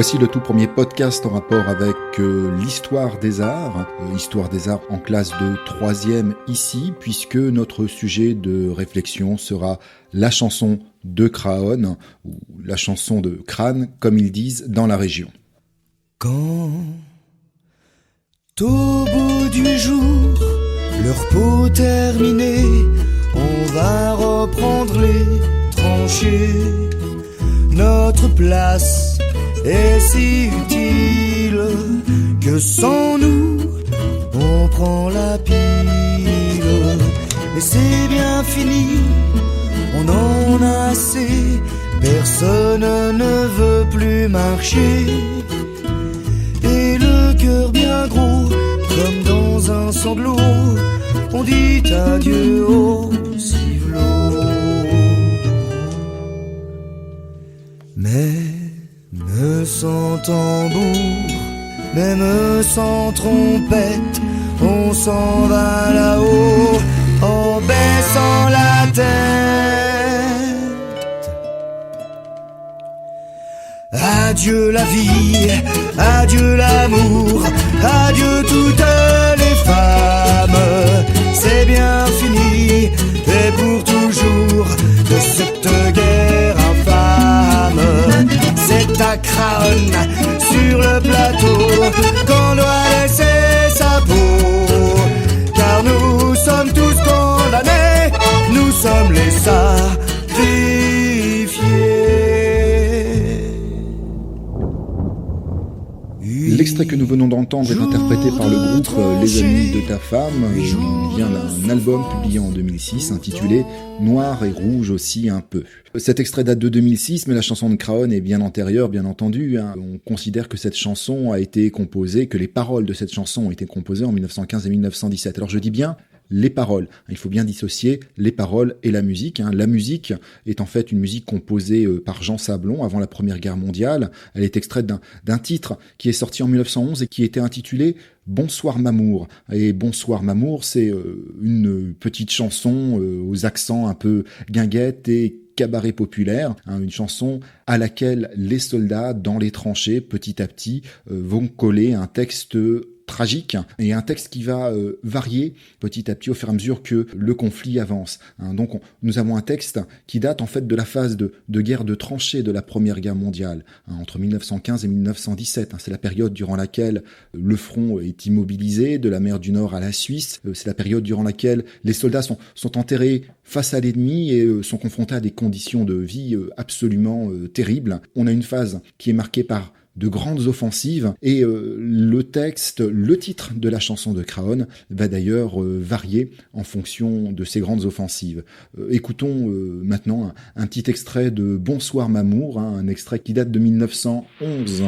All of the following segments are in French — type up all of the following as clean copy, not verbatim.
Voici le tout premier podcast en rapport avec l'histoire des arts. Histoire des arts en classe de 3e ici, puisque notre sujet de réflexion sera la chanson de Craonne, ou la chanson de Crâne, comme ils disent dans la région. Quand, au bout du jour, le repos terminé, on va reprendre les tranchées. Notre place est si utile que sans nous, on prend la pile. Et c'est bien fini, on en a assez, personne ne veut plus marcher. Et le cœur bien gros, comme dans un sanglot, on dit adieu au civelot. Même sans tambour, même sans trompette, on s'en va là-haut en baissant la tête. Adieu la vie, adieu l'amour, adieu toutes les femmes. C'est bien fini, et pour toujours, de cette guerre infâme. C'est à Craonne, sur le plateau, qu'on doit laisser sa peau. Car nous sommes tous condamnés, nous sommes les sacrifiés. L'extrait que nous venons d'entendre est interprété par le groupe Les Amis de ta femme. Il vient d'un album publié en 2006 intitulé Noir et rouge aussi un peu. Cet extrait date de 2006, mais la chanson de Craonne est bien antérieure, bien entendu. On considère que cette chanson a été composée, que les paroles de cette chanson ont été composées en 1915 et 1917. Alors je dis bien les paroles. Il faut bien dissocier les paroles et la musique. La musique est en fait une musique composée par Jean Sablon avant la Première Guerre mondiale. Elle est extraite d'un titre qui est sorti en 1911 et qui était intitulé Bonsoir Mamour. Et Bonsoir Mamour, c'est une petite chanson aux accents un peu guinguettes et cabaret populaire, une chanson à laquelle les soldats dans les tranchées, petit à petit, vont coller un texte tragique et un texte qui va varier petit à petit au fur et à mesure que le conflit avance. Donc nous avons un texte qui date en fait de la phase de guerre de tranchées de la Première Guerre mondiale, entre 1915 et 1917. C'est la période durant laquelle le front est immobilisé de la mer du Nord à la Suisse. C'est la période durant laquelle les soldats sont enterrés face à l'ennemi et sont confrontés à des conditions de vie absolument terribles. On a une phase qui est marquée par de grandes offensives et le titre de la chanson de Craonne va d'ailleurs varier en fonction de ces grandes offensives. Écoutons maintenant un petit extrait de Bonsoir Mamour, un extrait qui date de 1911.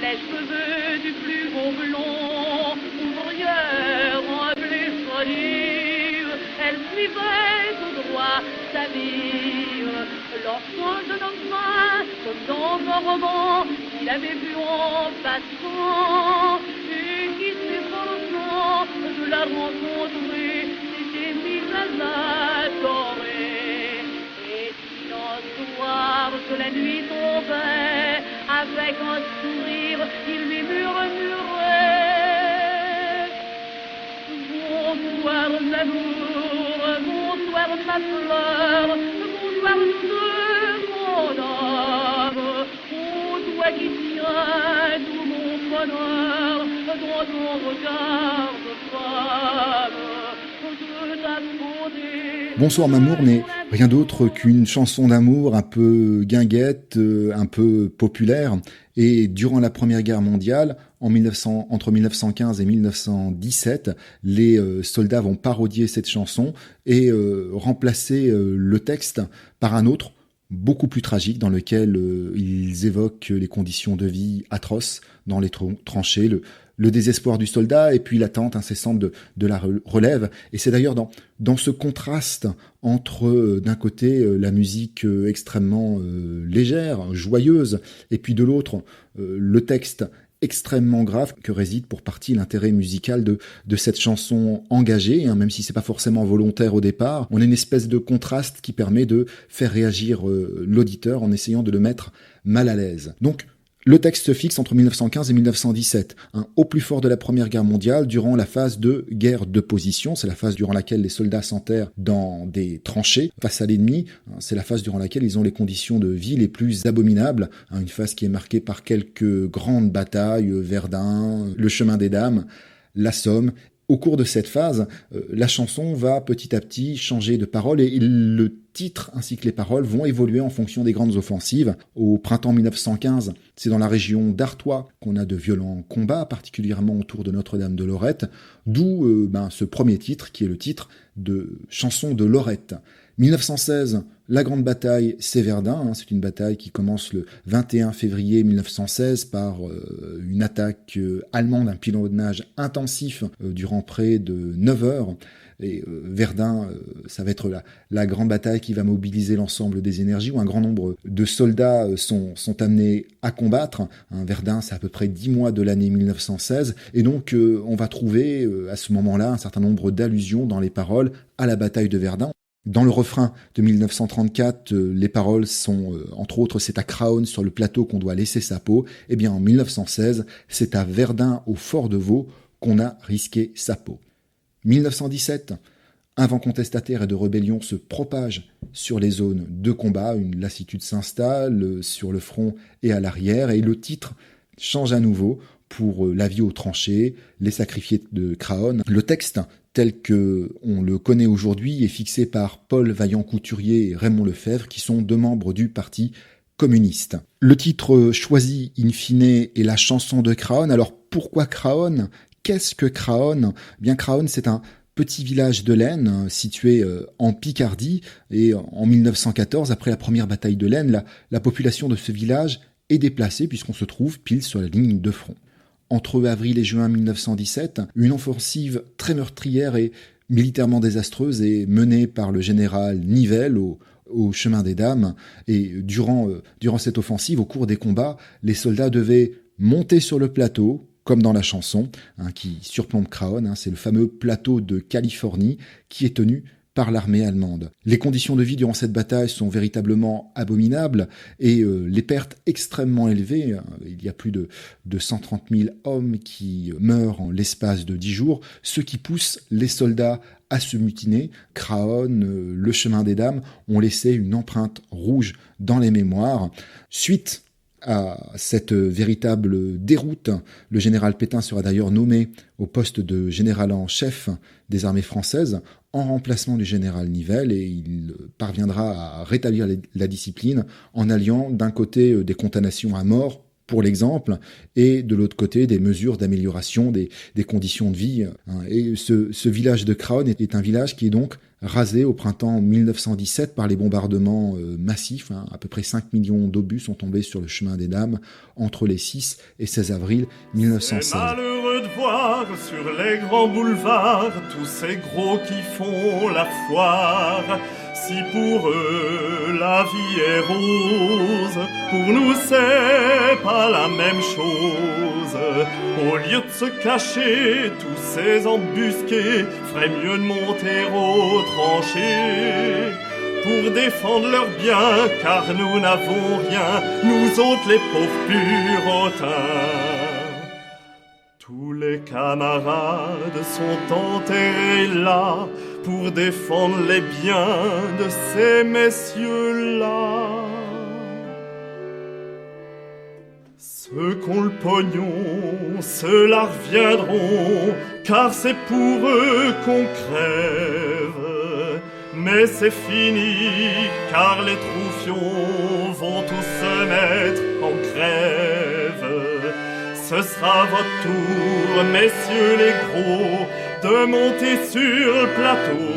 Les cheveux du plus beau blond, ouvrière en blé solive, elle suivait tout droit sa vie. Lorsqu'un jeune homme vint, comme dans un roman, il avait vu en passant, et qui s'efforçant de la rencontrer, s'était mis à l'adorer. Et si un soir que la nuit tombait, avec un sourire, il lui murmurait bonsoir l'amour, bonsoir ma fleur, bonsoir nous deux, mon âme. Oh, toi qui tiens tout mon bonheur dans ton regard de femme, de ta beauté. Bonsoir Mamour n'est rien d'autre qu'une chanson d'amour un peu guinguette, un peu populaire. Et durant la Première Guerre mondiale, entre 1915 et 1917, les soldats vont parodier cette chanson et remplacer le texte par un autre, beaucoup plus tragique, dans lequel ils évoquent les conditions de vie atroces dans les tranchées, le désespoir du soldat et puis l'attente incessante de la relève. Et c'est d'ailleurs dans ce contraste entre, d'un côté, la musique extrêmement légère, joyeuse, et puis de l'autre, le texte extrêmement grave, que réside pour partie l'intérêt musical de cette chanson engagée, hein, même si c'est pas forcément volontaire au départ. On a une espèce de contraste qui permet de faire réagir l'auditeur en essayant de le mettre mal à l'aise. Donc, le texte se fixe entre 1915 et 1917, au plus fort de la Première Guerre mondiale, durant la phase de guerre de position. C'est la phase durant laquelle les soldats s'enterrent dans des tranchées face à l'ennemi. C'est la phase durant laquelle ils ont les conditions de vie les plus abominables. Une phase qui est marquée par quelques grandes batailles, Verdun, le Chemin des Dames, la Somme. Au cours de cette phase, la chanson va petit à petit changer de parole et le titre ainsi que les paroles vont évoluer en fonction des grandes offensives. Au printemps 1915, c'est dans la région d'Artois qu'on a de violents combats, particulièrement autour de Notre-Dame de Lorette, d'où ce premier titre qui est le titre de Chanson de Lorette. 1916, la grande bataille, c'est Verdun. C'est une bataille qui commence le 21 février 1916 par une attaque allemande, un pilonnage intensif durant près de 9 heures. Et Verdun, ça va être la grande bataille qui va mobiliser l'ensemble des énergies, où un grand nombre de soldats sont amenés à combattre. Verdun, c'est à peu près 10 mois de l'année 1916. Et donc, on va trouver à ce moment-là un certain nombre d'allusions dans les paroles à la bataille de Verdun. Dans le refrain de 1934, les paroles sont, entre autres, c'est à Craonne sur le plateau qu'on doit laisser sa peau. Eh bien, en 1916, c'est à Verdun, au fort de Vaux, qu'on a risqué sa peau. 1917, un vent contestataire et de rébellion se propage sur les zones de combat. Une lassitude s'installe sur le front et à l'arrière. Et le titre change à nouveau pour la vie aux tranchées, les sacrifiés de Craonne. Le texte, tel que on le connaît aujourd'hui, est fixé par Paul Vaillant-Couturier et Raymond Lefebvre, qui sont deux membres du Parti communiste. Le titre choisi, in fine, est la chanson de Craonne. Alors, pourquoi Craonne ? Qu'est-ce que Craonne ? Bien, Craonne, c'est un petit village de l'Aisne, situé en Picardie. Et en 1914, après la première bataille de l'Aisne, la population de ce village est déplacée, puisqu'on se trouve pile sur la ligne de front. Entre avril et juin 1917, une offensive très meurtrière et militairement désastreuse est menée par le général Nivelle au Chemin des Dames. Et durant cette offensive, au cours des combats, les soldats devaient monter sur le plateau, comme dans la chanson, qui surplombe Craonne. C'est le fameux plateau de Californie qui est tenu par l'armée allemande. Les conditions de vie durant cette bataille sont véritablement abominables et les pertes extrêmement élevées. Il y a plus de 130 000 hommes qui meurent en l'espace de 10 jours, ce qui pousse les soldats à se mutiner. Craonne, le Chemin des Dames ont laissé une empreinte rouge dans les mémoires. Suite à cette véritable déroute, le général Pétain sera d'ailleurs nommé au poste de général en chef des armées françaises en remplacement du général Nivelle, et il parviendra à rétablir la discipline en alliant d'un côté des condamnations à mort pour l'exemple, et de l'autre côté des mesures d'amélioration des conditions de vie. Et ce village de Craonne est un village qui est donc rasé au printemps 1917 par les bombardements massifs. À peu près 5 millions d'obus sont tombés sur le Chemin des Dames entre les 6 et 16 avril 1916. C'est malheureux de voir sur les grands boulevards tous ces gros qui font la foire. Si pour eux la vie est rose, pour nous c'est pas la même chose. Au lieu de se cacher, tous ces embusqués feraient mieux de monter aux tranchées pour défendre leurs biens, car nous n'avons rien, nous autres les pauvres purotins. Tous les camarades sont enterrés là pour défendre les biens de ces messieurs-là. Ceux qu'ont le pognon, ceux-là reviendront, car c'est pour eux qu'on crève. Mais c'est fini, car les troufions vont tous se mettre en grève. Ce sera votre tour, messieurs les gros, de monter sur le plateau.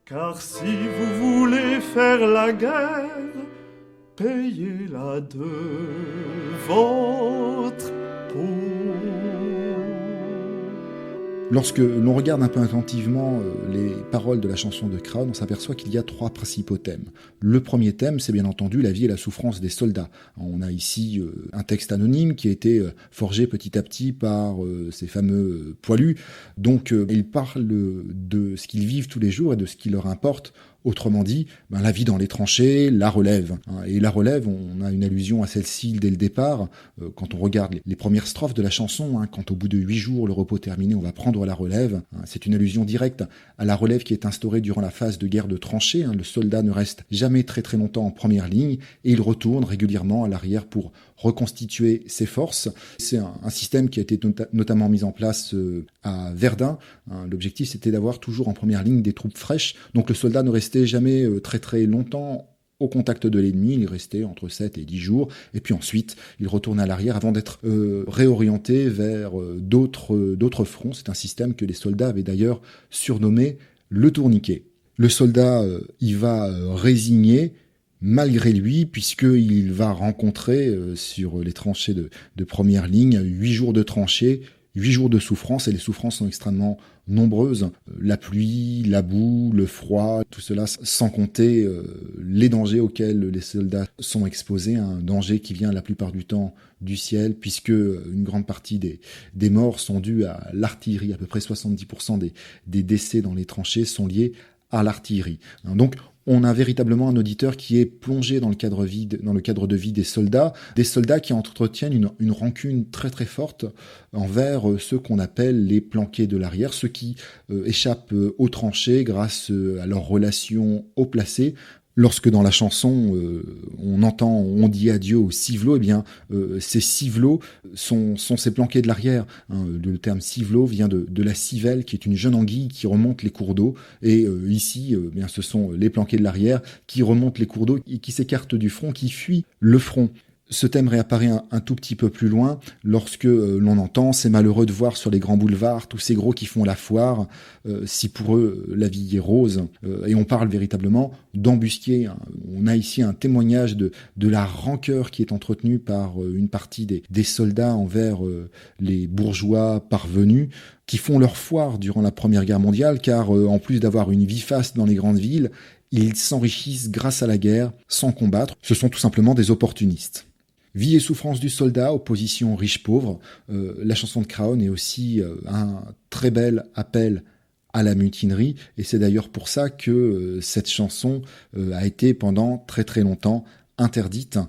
Car si vous voulez faire la guerre, payez-la de votre peau. Lorsque l'on regarde un peu attentivement les paroles de la chanson de Craon, on s'aperçoit qu'il y a 3 principaux thèmes. Le premier thème, c'est bien entendu la vie et la souffrance des soldats. On a ici un texte anonyme qui a été forgé petit à petit par ces fameux poilus. Donc ils parlent de ce qu'ils vivent tous les jours et de ce qui leur importe. Autrement dit, la vie dans les tranchées, la relève. Et la relève, on a une allusion à celle-ci dès le départ. Quand on regarde les premières strophes de la chanson, quand au bout de 8 jours, le repos terminé, on va prendre la relève. C'est une allusion directe à la relève qui est instaurée durant la phase de guerre de tranchées. Le soldat ne reste jamais très très longtemps en première ligne et il retourne régulièrement à l'arrière pour reconstituer ses forces. C'est un système qui a été notamment mis en place à Verdun. L'objectif, c'était d'avoir toujours en première ligne des troupes fraîches. Donc le soldat ne restait jamais très très longtemps au contact de l'ennemi, il restait entre 7 et 10 jours, et puis ensuite il retournait à l'arrière avant d'être réorienté vers d'autres fronts. C'est un système que les soldats avaient d'ailleurs surnommé le tourniquet. Le soldat y va résigné, malgré lui, puisqu'il va rencontrer sur les tranchées de première ligne 8 jours de tranchées, 8 jours de souffrance, et les souffrances sont extrêmement nombreuses. La pluie, la boue, le froid, tout cela sans compter les dangers auxquels les soldats sont exposés, un danger qui vient la plupart du temps du ciel, puisque une grande partie des morts sont dues à l'artillerie. À peu près 70% des décès dans les tranchées sont liés à l'artillerie. Donc, on a véritablement un auditeur qui est plongé dans le cadre de vie des soldats qui entretiennent une rancune très très forte envers ceux qu'on appelle les planqués de l'arrière, ceux qui échappent aux tranchées grâce à leur relation haut placée. Lorsque dans la chanson on dit adieu aux civelots, ces civelots sont ces planqués de l'arrière. Le terme civelot vient de la civelle, qui est une jeune anguille qui remonte les cours d'eau. Et ici, ce sont les planqués de l'arrière qui remontent les cours d'eau et qui s'écartent du front, qui fuient le front. Ce thème réapparaît un tout petit peu plus loin lorsque l'on entend « C'est malheureux de voir sur les grands boulevards tous ces gros qui font la foire, si pour eux la vie est rose ». Et on parle véritablement d'embusqués. On a ici un témoignage de la rancœur qui est entretenue par une partie des soldats envers les bourgeois parvenus qui font leur foire durant la Première Guerre mondiale, car en plus d'avoir une vie faste dans les grandes villes, ils s'enrichissent grâce à la guerre sans combattre. Ce sont tout simplement des opportunistes. Vie et souffrance du soldat, opposition riche-pauvre. La chanson de Craon est aussi un très bel appel à la mutinerie, et c'est d'ailleurs pour ça que cette chanson a été pendant très très longtemps interdite.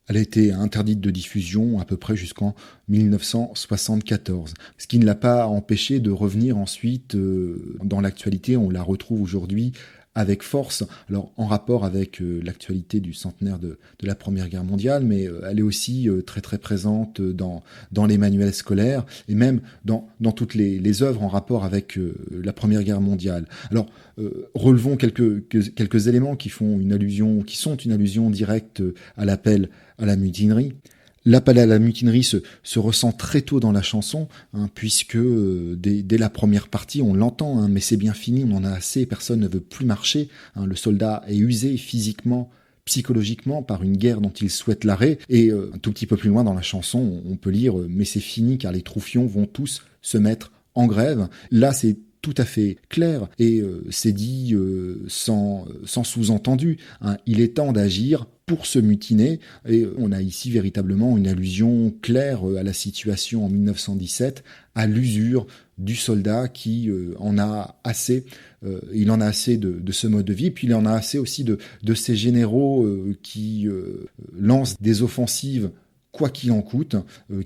Elle a été interdite de diffusion à peu près jusqu'en 1974, ce qui ne l'a pas empêché de revenir ensuite dans l'actualité. On la retrouve aujourd'hui avec force, alors en rapport avec l'actualité du centenaire de la Première Guerre mondiale, mais elle est aussi très très présente dans les manuels scolaires et même dans toutes les œuvres en rapport avec la Première Guerre mondiale. Alors relevons quelques éléments qui sont une allusion directe à l'appel à la mutinerie. L'appel à la mutinerie se ressent très tôt dans la chanson, puisque dès la première partie, on l'entend, mais c'est bien fini, on en a assez, personne ne veut plus marcher. Le soldat est usé physiquement, psychologiquement par une guerre dont il souhaite l'arrêt. Et un tout petit peu plus loin dans la chanson, on peut lire « Mais c'est fini car les troufions vont tous se mettre en grève ». Là, c'est tout à fait clair et c'est dit sans sous-entendu. Il est temps d'agir pour se mutiner, et on a ici véritablement une allusion claire à la situation en 1917, à l'usure du soldat qui en a assez. Il en a assez de ce mode de vie, puis il en a assez aussi de ces généraux qui lancent des offensives quoi qu'il en coûte,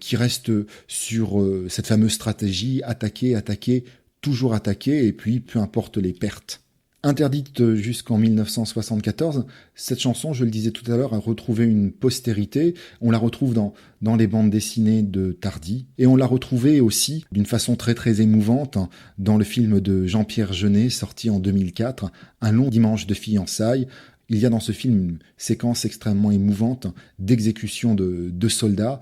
qui restent sur cette fameuse stratégie attaquer, toujours attaquer, et puis peu importe les pertes. Interdite jusqu'en 1974, cette chanson, je le disais tout à l'heure, a retrouvé une postérité. On la retrouve dans les bandes dessinées de Tardy, et on l'a retrouvée aussi d'une façon très très émouvante dans le film de Jean-Pierre Jeunet, sorti en 2004, Un long dimanche de fiançailles. Il y a dans ce film une séquence extrêmement émouvante d'exécution de soldats,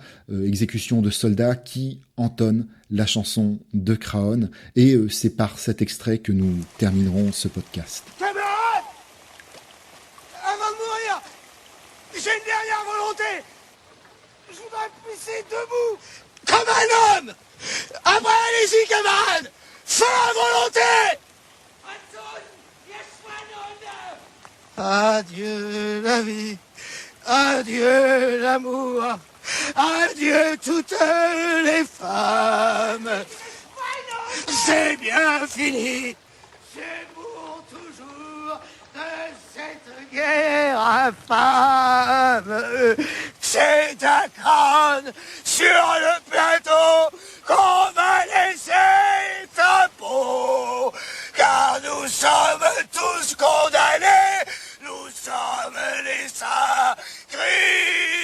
qui entonnent la chanson de Craon, et c'est par cet extrait que nous terminerons ce podcast. Camarades, avant de mourir, j'ai une dernière volonté. Je voudrais me pisser debout, comme un homme. Après, allez-y, camarades, C'est la volonté. Adieu la vie, adieu l'amour, adieu toutes les femmes. C'est bien fini, c'est pour toujours de cette guerre infâme. C'est un crâne sur le plateau qu'on va laisser ta peau. Car nous sommes tous condamnés, nous sommes les sacrifiés.